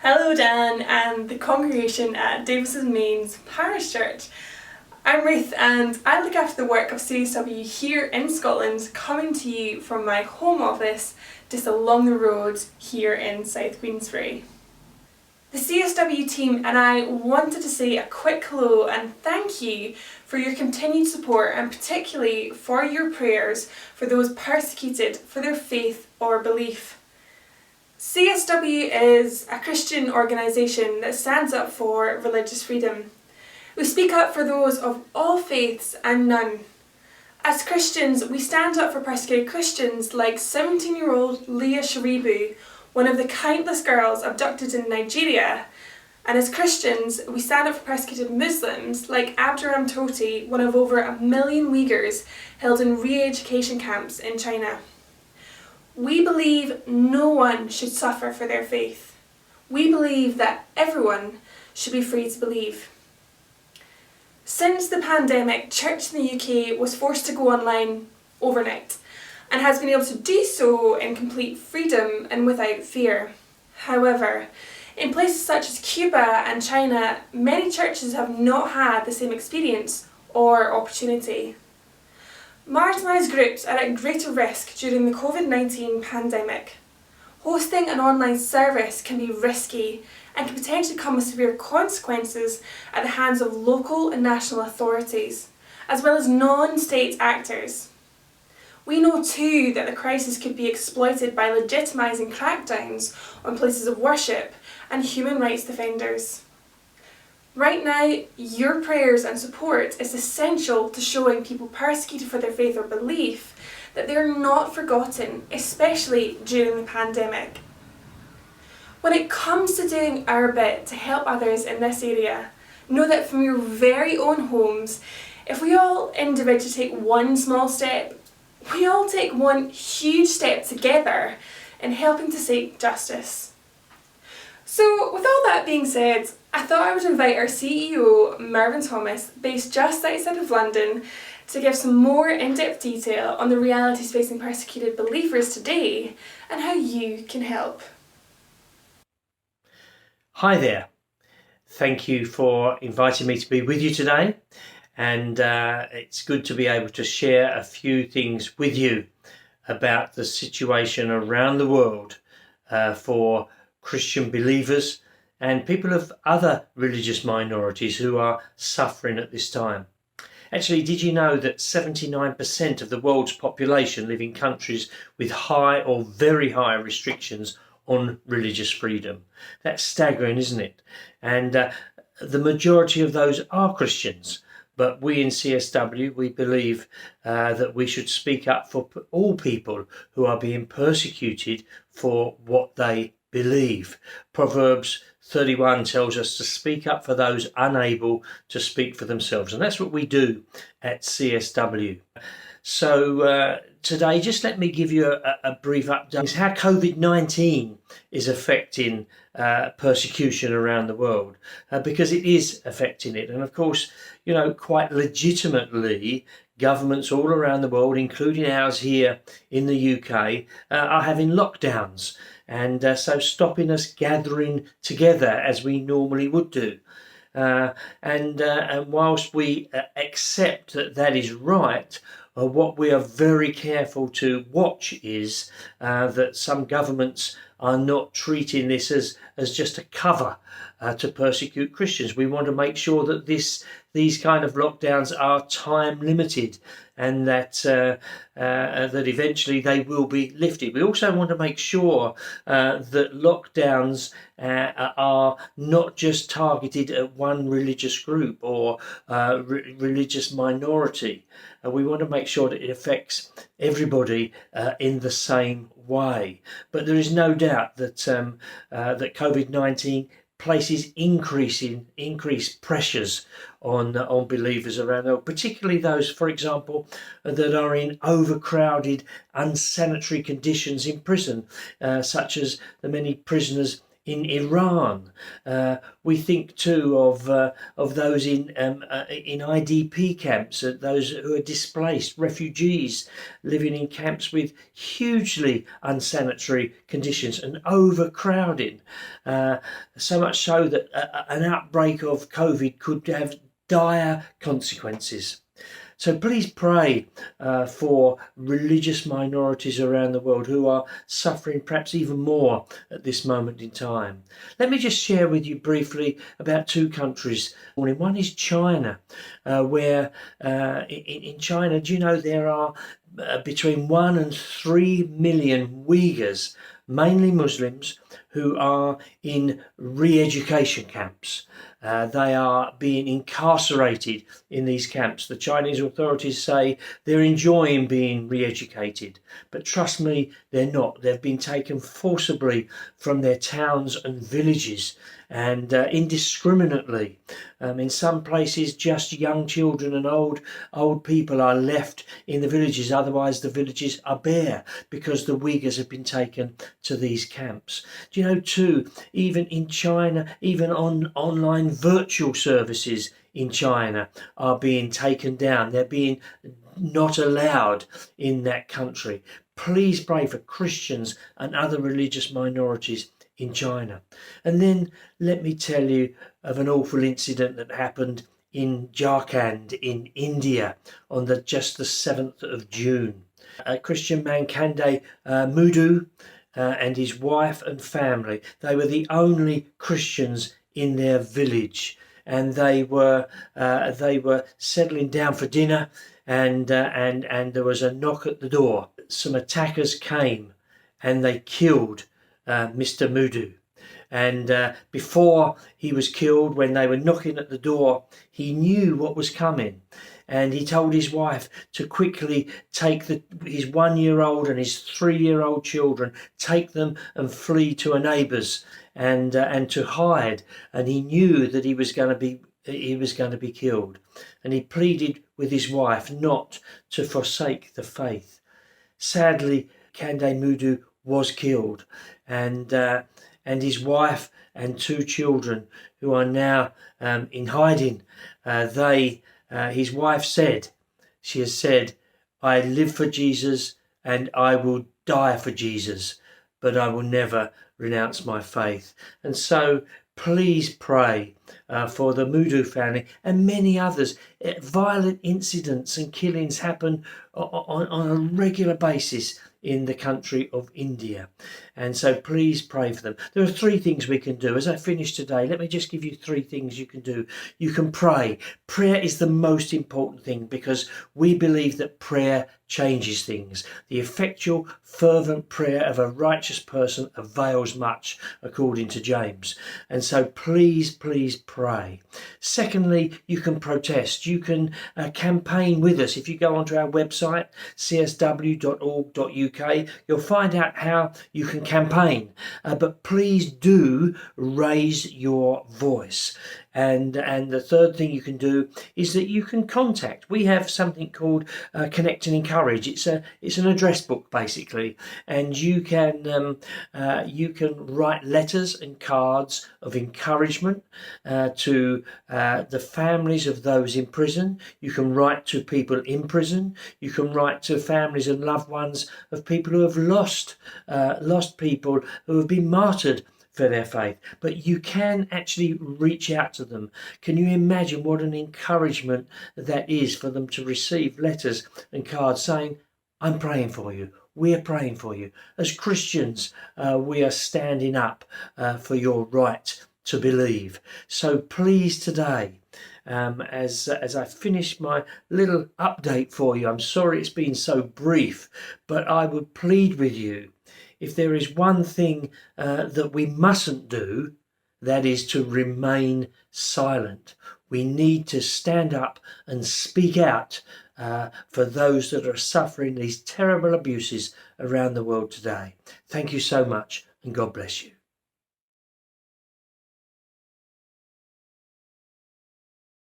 Hello Dan and the congregation at Davis's Mains Parish Church. I'm Ruth and I look after the work of CSW here in Scotland, coming to you from my home office just along the road here in South Queensferry. The CSW team and I wanted to say a quick hello and thank you for your continued support, and particularly for your prayers for those persecuted for their faith or belief. CSW is a Christian organisation that stands up for religious freedom. We speak up for those of all faiths and none. As Christians, we stand up for persecuted Christians like 17-year-old Leah Sharibu, one of the countless girls abducted in Nigeria. And as Christians, we stand up for persecuted Muslims like Abdurrahman Toti, one of over 1 million Uyghurs held in re-education camps in China. We believe no one should suffer for their faith. We believe that everyone should be free to believe. Since the pandemic, church in the UK was forced to go online overnight and has been able to do so in complete freedom and without fear. However, in places such as Cuba and China, many churches have not had the same experience or opportunity. Marginalised groups are at greater risk during the COVID-19 pandemic. Hosting an online service can be risky and can potentially come with severe consequences at the hands of local and national authorities, as well as non-state actors. We know too that the crisis could be exploited by legitimising crackdowns on places of worship and human rights defenders. Right now, your prayers and support is essential to showing people persecuted for their faith or belief that they are not forgotten, especially during the pandemic. When it comes to doing our bit to help others in this area, know that from your very own homes, if we all individually take one small step, we all take one huge step together in helping to seek justice. So, with all that being said, I thought I would invite our CEO, Mervyn Thomas, based just outside of London, to give some more in-depth detail on the realities facing persecuted believers today and how you can help. Hi there. Thank you for inviting me to be with you today, and it's good to be able to share a few things with you about the situation around the world for Christian believers and people of other religious minorities who are suffering at this time. Actually, did you know that 79% of the world's population live in countries with high or very high restrictions on religious freedom? That's staggering, isn't it? And the majority of those are Christians. But we in CSW, we believe that we should speak up for all people who are being persecuted for what they believe. Proverbs 31 tells us to speak up for those unable to speak for themselves. And that's what we do at CSW. So today, just let me give you a brief update. How COVID-19 is affecting persecution around the world, because it is affecting it. And of course, you know, quite legitimately, governments all around the world, including ours here in the UK, are having lockdowns. And so stopping us gathering together as we normally would do. And whilst we accept that that is right, what we are very careful to watch is that some governments are not treating this as just a cover to persecute Christians. We want to make sure that these kind of lockdowns are time limited and that eventually they will be lifted. We also want to make sure that lockdowns are not just targeted at one religious group or religious minority. We want to make sure that it affects everybody in the same way. But there is no doubt that that COVID-19 places increased pressures on believers around the world, particularly those, for example, that are in overcrowded, unsanitary conditions in prison, such as the many prisoners in Iran. We think too of those in IDP camps, those who are displaced, refugees living in camps with hugely unsanitary conditions and overcrowding. So much so that an outbreak of COVID could have dire consequences. So please pray for religious minorities around the world who are suffering perhaps even more at this moment in time. Let me just share with you briefly about two countries. One is China, where in China, do you know there are between 1 and 3 million Uyghurs, mainly Muslims, who are in re-education camps. They are being incarcerated in these camps. The Chinese authorities say they're enjoying being re-educated, but trust me, they're not. They've been taken forcibly from their towns and villages and indiscriminately. In some places, just young children and old people are left in the villages. Otherwise, the villages are bare because the Uyghurs have been taken to these camps. Do you know, too, even in China, even on online virtual services in China are being taken down. They're being not allowed in that country. Please pray for Christians and other religious minorities in China. And then let me tell you of an awful incident that happened in Jharkhand in India on just the 7th of June. A Christian man, Kande Mudu, and his wife and family, they were the only Christians in their village, and they were settling down for dinner, and there was a knock at the door. Some attackers came and they killed Mr. Mudu. And before he was killed, when they were knocking at the door, he knew what was coming. And he told his wife to quickly take his 1-year-old and his 3-year-old children, take them and flee to a neighbour's and to hide. And he knew that he was going to be killed. And he pleaded with his wife not to forsake the faith. Sadly, Kande Mudu was killed, and his wife and 2 children, who are now in hiding, his wife has said, I live for Jesus and I will die for Jesus, but I will never renounce my faith. And so please pray for the Mudu family and many others. Violent incidents and killings happen on a regular basis in the country of India, and so please pray for them. There are 3 things we can do. As I finish today, let me just give you 3 things you can do. You can pray. Prayer is the most important thing because we believe that prayer changes things. The effectual, fervent prayer of a righteous person avails much, according to James. And so please pray. Secondly, you can protest. You can campaign with us. If you go onto our website, csw.org.uk, you'll find out how you can campaign. But please do raise your voice. And the third thing you can do is that you can contact. We have something called Connect and Encourage. It's an address book basically, and you can write letters and cards of encouragement to the families of those in prison. You can write to people in prison. You can write to families and loved ones of people who have lost people who have been martyred for their faith, but you can actually reach out to them. Can you imagine what an encouragement that is for them to receive letters and cards saying, I'm praying for you, we're praying for you. As Christians, we are standing up for your right to believe. So please today, as I finish my little update for you, I'm sorry it's been so brief, but I would plead with you, if there is one thing that we mustn't do, that is to remain silent. We need to stand up and speak out for those that are suffering these terrible abuses around the world today. Thank you so much, and God bless you.